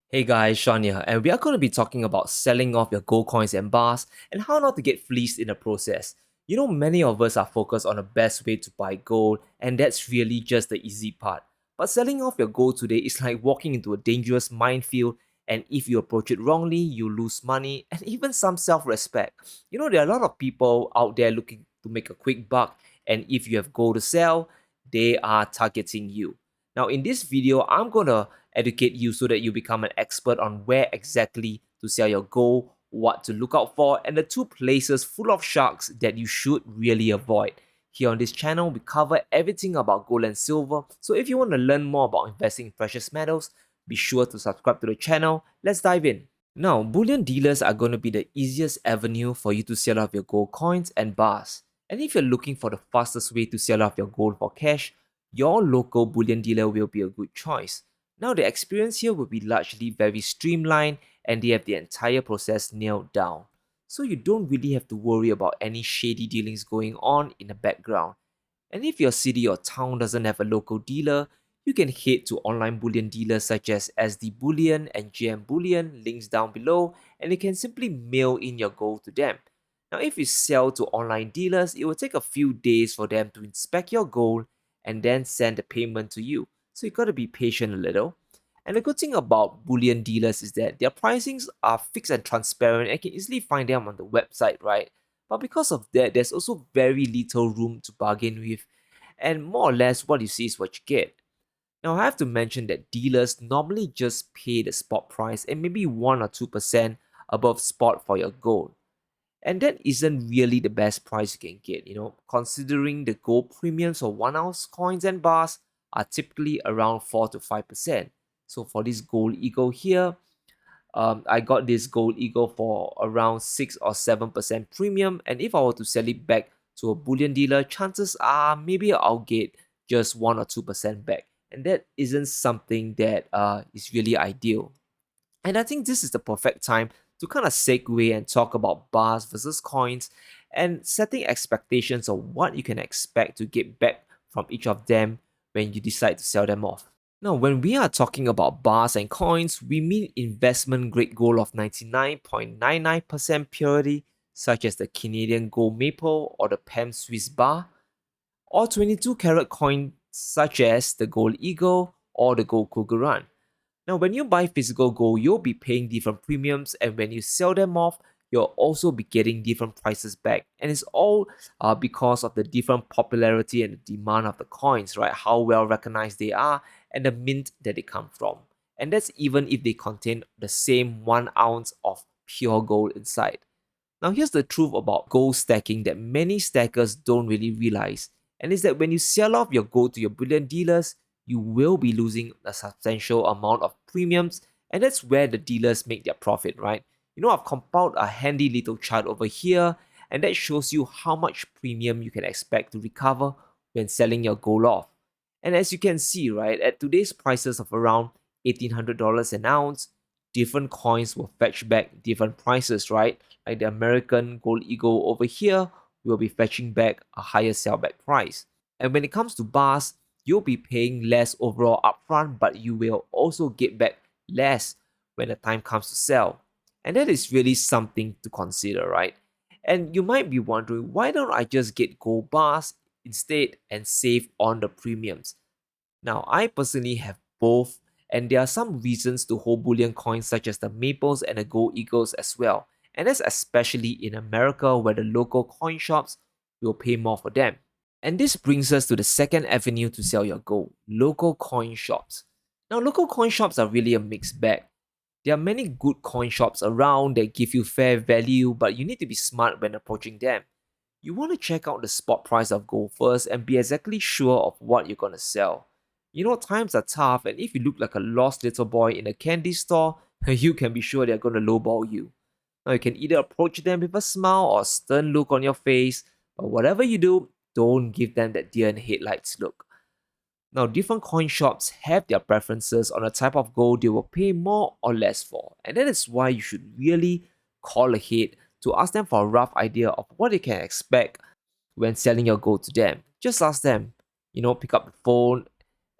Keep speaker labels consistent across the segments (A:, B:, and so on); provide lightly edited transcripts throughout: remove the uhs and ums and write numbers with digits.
A: Hey guys, Sean here, and we are going to be talking about selling off your gold coins and bars and how not to get fleeced in the process. Many of us are focused on the best way to buy gold, and that's really just the easy part. But selling off your gold today is like walking into a dangerous minefield, and if you approach it wrongly, you lose money and even some self respect. There are a lot of people out there looking to make a quick buck, and if you have gold to sell, they are targeting you. Now, in this video, I'm going to educate you so that you become an expert on where exactly to sell your gold, what to look out for, and the two places full of sharks that you should really avoid. Here on this channel, we cover everything about gold and silver. So if you want to learn more about investing in precious metals, be sure to subscribe to the channel. Let's dive in. Now, bullion dealers are going to be the easiest avenue for you to sell off your gold coins and bars. And if you're looking for the fastest way to sell off your gold for cash, your local bullion dealer will be a good choice. Now, the experience here will be largely very streamlined and they have the entire process nailed down. So you don't really have to worry about any shady dealings going on in the background. And if your city or town doesn't have a local dealer, you can head to online bullion dealers such as SD Bullion and GM Bullion, links down below, and you can simply mail in your gold to them. Now, if you sell to online dealers, it will take a few days for them to inspect your gold and then send the payment to you. So you gotta be patient a little. And the good thing about bullion dealers is that their pricings are fixed and transparent and you can easily find them on the website, right? But because of that, there's also very little room to bargain with, and more or less what you see is what you get. Now, I have to mention that dealers normally just pay the spot price and maybe 1 or 2% above spot for your gold. And that isn't really the best price you can get, considering the gold premiums for 1 ounce coins and bars are typically around 4 to 5%. So for this gold eagle here, I got this gold eagle for around 6 or 7% premium. And if I were to sell it back to a bullion dealer, chances are maybe I'll get just 1 or 2% back. And that isn't something that is really ideal. And I think this is the perfect time to kind of segue and talk about bars versus coins and setting expectations of what you can expect to get back from each of them when you decide to sell them off. Now, when we are talking about bars and coins, we mean investment grade gold of 99.99% purity, such as the Canadian Gold Maple or the PAM Swiss Bar, or 22 karat coins such as the Gold Eagle or the Gold Kuguran. Now, when you buy physical gold, you'll be paying different premiums, and when you sell them off, you'll also be getting different prices back. And it's all because of the different popularity and the demand of the coins, right? How well recognized they are and the mint that they come from. And that's even if they contain the same 1 ounce of pure gold inside. Now, here's the truth about gold stacking that many stackers don't really realize, and is that when you sell off your gold to your bullion dealers, you will be losing a substantial amount of premiums, and that's where the dealers make their profit, right? I've compiled a handy little chart over here, and that shows you how much premium you can expect to recover when selling your gold off. And as you can see, right, at today's prices of around $1,800 an ounce, different coins will fetch back different prices, right? Like the American Gold Eagle over here will be fetching back a higher sellback price. And when it comes to bars, you'll be paying less overall upfront, but you will also get back less when the time comes to sell. And that is really something to consider, right? And you might be wondering, why don't I just get gold bars instead and save on the premiums? Now, I personally have both, and there are some reasons to hold bullion coins such as the Maples and the Gold Eagles as well. And that's especially in America where the local coin shops will pay more for them. And this brings us to the second avenue to sell your gold, local coin shops. Now, local coin shops are really a mixed bag. There are many good coin shops around that give you fair value, but you need to be smart when approaching them. You want to check out the spot price of gold first and be exactly sure of what you're going to sell. Times are tough, and if you look like a lost little boy in a candy store, you can be sure they're going to lowball you. Now, you can either approach them with a smile or stern look on your face, but whatever you do, don't give them that deer in the headlights look. Now, different coin shops have their preferences on the type of gold they will pay more or less for, and that is why you should really call ahead to ask them for a rough idea of what they can expect when selling your gold to them. Just ask them, pick up the phone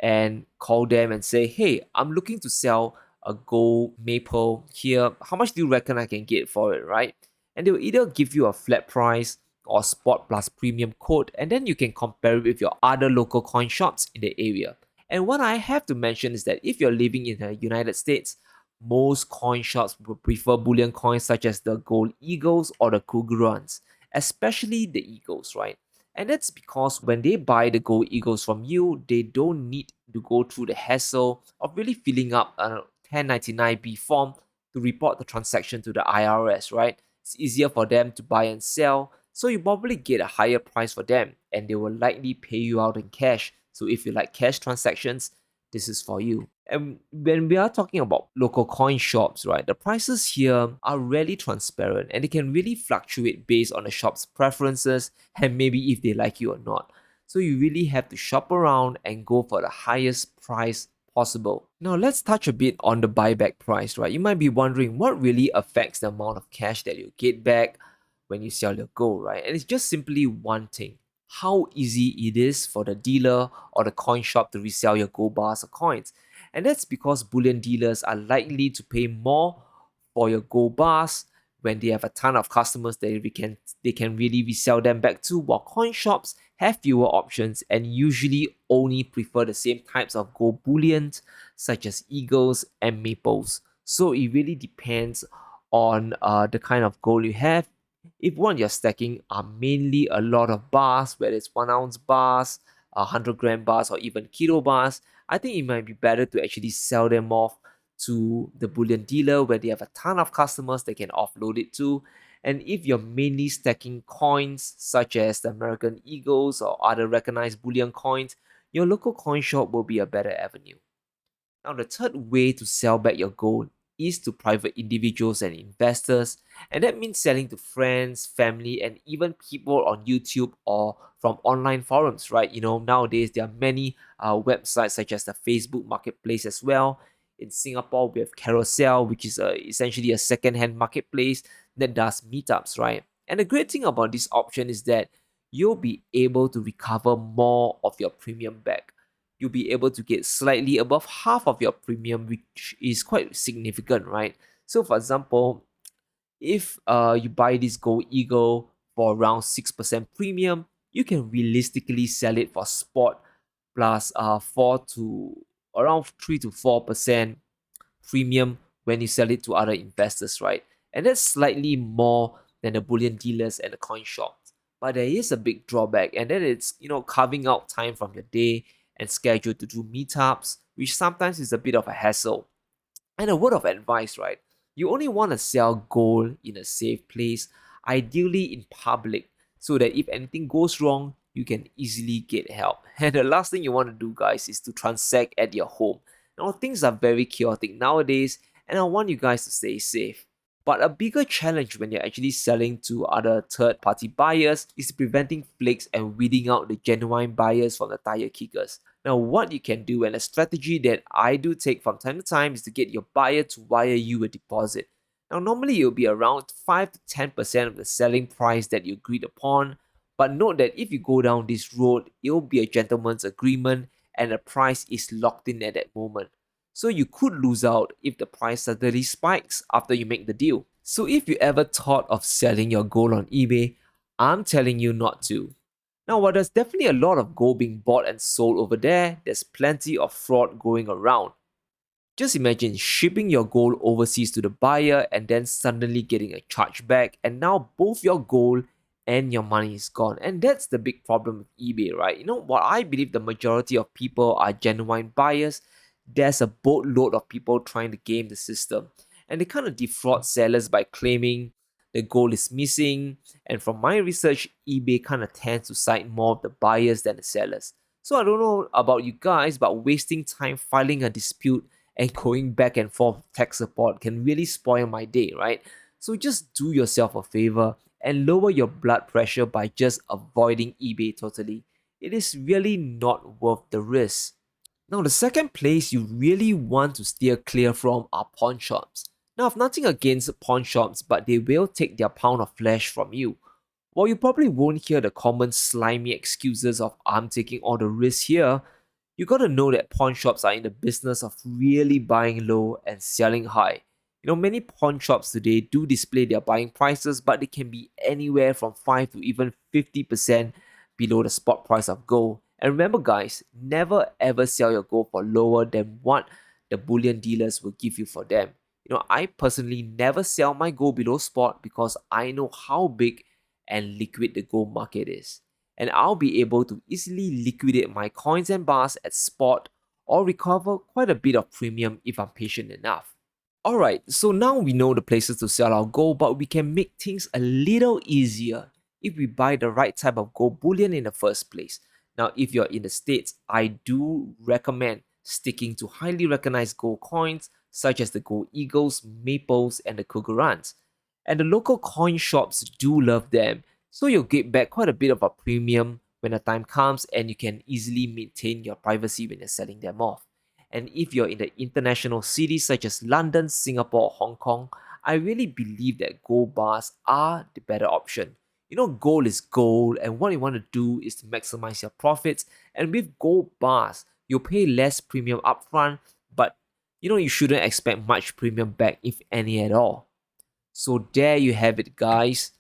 A: and call them and say, hey, I'm looking to sell a gold maple here, how much do you reckon I can get for it, right? And they'll either give you a flat price or spot plus premium quote, and then you can compare it with your other local coin shops in the area. And what I have to mention is that if you're living in the United States, most coin shops will prefer bullion coins such as the gold eagles or the Kugurans, especially the eagles, right? And that's because when they buy the gold eagles from you, they don't need to go through the hassle of really filling up a 1099B form to report the transaction to the IRS, right? It's easier for them to buy and sell, so you probably get a higher price for them and they will likely pay you out in cash. So if you like cash transactions, this is for you. And when we are talking about local coin shops, right, the prices here are really transparent and they can really fluctuate based on the shop's preferences and maybe if they like you or not. So you really have to shop around and go for the highest price possible. Now let's touch a bit on the buyback price, right? You might be wondering what really affects the amount of cash that you get back when you sell your gold, right? And it's just simply one thing: how easy it is for the dealer or the coin shop to resell your gold bars or coins. And that's because bullion dealers are likely to pay more for your gold bars when they have a ton of customers that they can really resell them back to, while coin shops have fewer options and usually only prefer the same types of gold bullions such as eagles and maples. So it really depends on the kind of gold you have. If what you're stacking are mainly a lot of bars, whether it's 1 ounce bars, 100 gram bars, or even kilo bars, I think it might be better to actually sell them off to the bullion dealer where they have a ton of customers they can offload it to. And if you're mainly stacking coins such as the American Eagles or other recognized bullion coins, your local coin shop will be a better avenue. Now, the third way to sell back your gold is to private individuals and investors, and that means selling to friends, family, and even people on YouTube or from online forums, right? Nowadays there are many websites such as the Facebook Marketplace as well. In Singapore, we have Carousel, which is essentially a second-hand marketplace that does meetups, right? And the great thing about this option is that you'll be able to recover more of your premium back. You'll be able to get slightly above half of your premium, which is quite significant, right? So, for example, if you buy this gold eagle for around 6% premium, you can realistically sell it for spot plus 4 to around 3 to 4% premium when you sell it to other investors, right? And that's slightly more than the bullion dealers and the coin shops. But there is a big drawback, and that it's carving out time from your day and schedule to do meetups, which sometimes is a bit of a hassle. And a word of advice, right? You only want to sell gold in a safe place, ideally in public, so that if anything goes wrong, you can easily get help. And the last thing you want to do, guys, is to transact at your home. Now, things are very chaotic nowadays, and I want you guys to stay safe. But a bigger challenge when you're actually selling to other third party buyers is preventing flakes and weeding out the genuine buyers from the tire kickers. Now, what you can do, and a strategy that I do take from time to time, is to get your buyer to wire you a deposit. Now, normally it will be around 5 to 10% of the selling price that you agreed upon, but note that if you go down this road, it will be a gentleman's agreement and the price is locked in at that moment. So you could lose out if the price suddenly spikes after you make the deal. So if you ever thought of selling your gold on eBay, I'm telling you not to. Now, while there's definitely a lot of gold being bought and sold over there, there's plenty of fraud going around. Just imagine shipping your gold overseas to the buyer and then suddenly getting a chargeback, and now both your gold and your money is gone. And that's the big problem with eBay, right? What I believe the majority of people are genuine buyers, there's a boatload of people trying to game the system. And they kind of defraud sellers by claiming the gold is missing. And from my research, eBay kind of tends to side more of the buyers than the sellers. So I don't know about you guys, but wasting time filing a dispute and going back and forth with tech support can really spoil my day, right? So just do yourself a favor and lower your blood pressure by just avoiding eBay totally. It is really not worth the risk. Now, the second place you really want to steer clear from are pawn shops. Now, I've nothing against pawn shops, but they will take their pound of flesh from you. While you probably won't hear the common slimy excuses of "I'm taking all the risk here," You gotta know that pawn shops are in the business of really buying low and selling high. Many pawn shops today do display their buying prices, but they can be anywhere from 5 to even 50% below the spot price of gold. And remember, guys, never ever sell your gold for lower than what the bullion dealers will give you for them. I personally never sell my gold below spot because I know how big and liquid the gold market is. And I'll be able to easily liquidate my coins and bars at spot or recover quite a bit of premium if I'm patient enough. Alright, so now we know the places to sell our gold, but we can make things a little easier if we buy the right type of gold bullion in the first place. Now, if you're in the States, I do recommend sticking to highly recognized gold coins such as the Gold Eagles, Maples, and the Kugurans. And the local coin shops do love them, so you'll get back quite a bit of a premium when the time comes, and you can easily maintain your privacy when you're selling them off. And if you're in the international cities such as London, Singapore, or Hong Kong, I really believe that gold bars are the better option. Gold is gold, and what you want to do is to maximize your profits. And with gold bars, you'll pay less premium upfront, but you shouldn't expect much premium back, if any at all. So there you have it, guys.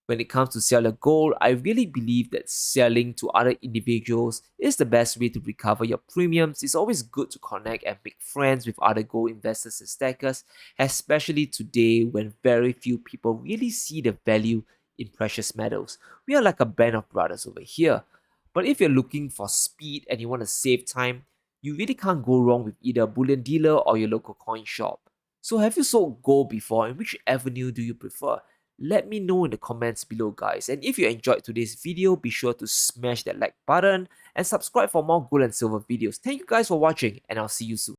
A: When it comes to selling gold, I really believe that selling to other individuals is the best way to recover your premiums. It's always good to connect and make friends with other gold investors and stackers, especially today when very few people really see the value in precious metals. We are like a band of brothers over here. But if you're looking for speed and you want to save time, you really can't go wrong with either a bullion dealer or your local coin shop. So have you sold gold before, and which avenue do you prefer? Let me know in the comments below, guys. And if you enjoyed today's video, be sure to smash that like button and subscribe for more gold and silver videos. Thank you guys for watching, and I'll see you soon.